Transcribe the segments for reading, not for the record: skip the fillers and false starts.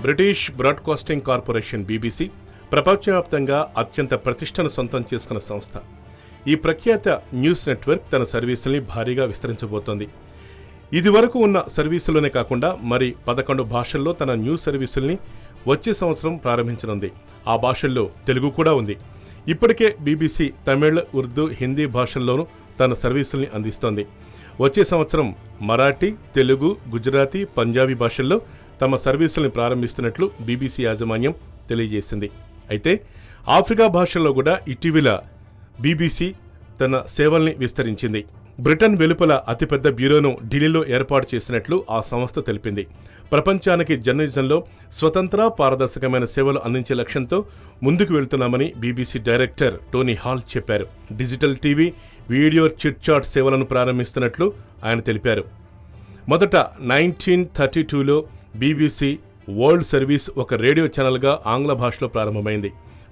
British broadcasting corporation BBC ప్రపంచవ్యాప్తంగా అత్యంత ప్రతిష్టను సొంతం చేసుకున్న సంస్థ. ఈ ప్రఖ్యాత న్యూస్ నెట్వర్క్ తన సర్వీసుల్ని భారీగా విస్తరించబోతోంది. ఇదివరకు ఉన్న సర్వీసులోనే కాకుండా మరి 11 భాషల్లో తన న్యూస్ సర్వీసుల్ని వచ్చే సంవత్సరం ప్రారంభించనుంది. ఆ భాషల్లో తెలుగు కూడా ఉంది. ఇప్పటికే బీబీసీ తమిళ్, ఉర్దూ, హిందీ భాషల్లోనూ తన సర్వీసుల్ని అందిస్తోంది. వచ్చే సంవత్సరం మరాఠీ, తెలుగు, గుజరాతీ, పంజాబీ భాషల్లో తమ సర్వీసుల్ని ప్రారంభిస్తున్నట్లు బీబీసీ యాజమాన్యం తెలియజేసింది. అయితే ఆఫ్రికా భాషల్లో కూడా ఇటీవల బీబీసీ తన సేవల్ని విస్తరించింది. బ్రిటన్ వెలుపల అతిపెద్ద బ్యూరోను ఢిల్లీలో ఏర్పాటు చేసినట్లు ఆ సంస్థ తెలిపింది. ప్రపంచానికి జర్నలిజంలో స్వతంత్ర, పారదర్శకమైన సేవలు అందించే లక్ష్యంతో ముందుకు వెళ్తున్నామని బీబీసీ డైరెక్టర్ టోనీ హాల్ చెప్పారు. Digital TV, video chit chat సేవలను ప్రారంభిస్తున్నట్లు ఆయన తెలిపారు. మొదట 1932లో బీబీసీ వరల్డ్ సర్వీస్ ఒక రేడియో ఛానల్గా ఆంగ్ల భాషలో ప్రారంభమైంది.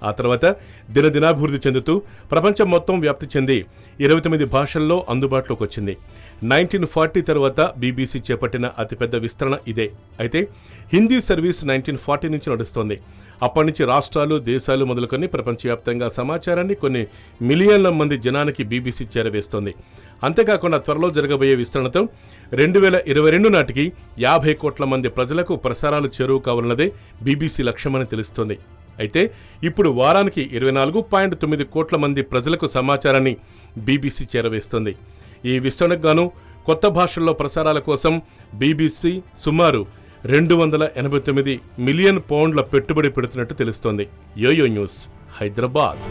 ఆ తర్వాత దినదినాభివృద్ధి చెందుతూ ప్రపంచం మొత్తం వ్యాప్తి చెంది 29 భాషల్లో అందుబాటులోకి వచ్చింది. 1940 తర్వాత బీబీసీ చేపట్టిన అతిపెద్ద విస్తరణ ఇదే. అయితే హిందీ సర్వీస్ 1940 నుంచి నడుస్తోంది. అప్పటి నుంచి రాష్ట్రాలు, దేశాలు మొదలుకొని ప్రపంచవ్యాప్తంగా సమాచారాన్ని కొన్ని మిలియన్ల మంది జనానికి బీబీసీ చేరవేస్తోంది. అంతేకాకుండా త్వరలో జరగబోయే విస్తరణతో 2022 నాటికి 50 కోట్ల మంది ప్రజలకు ప్రసారాలు చేరువ కావాలన్నదే బీబీసీ లక్ష్యమని తెలుస్తోంది. అయితే ఇప్పుడు వారానికి 24.9 కోట్ల మంది ప్రజలకు సమాచారాన్ని బీబీసీ చేరవేస్తోంది. ఈ విస్తరణకు గాను కొత్త భాషల్లో ప్రసారాల కోసం బీబీసీ సుమారు 289 మిలియన్ పౌండ్ల పెట్టుబడి పెడుతున్నట్టు తెలుస్తోంది. Yoyo news, Hyderabad.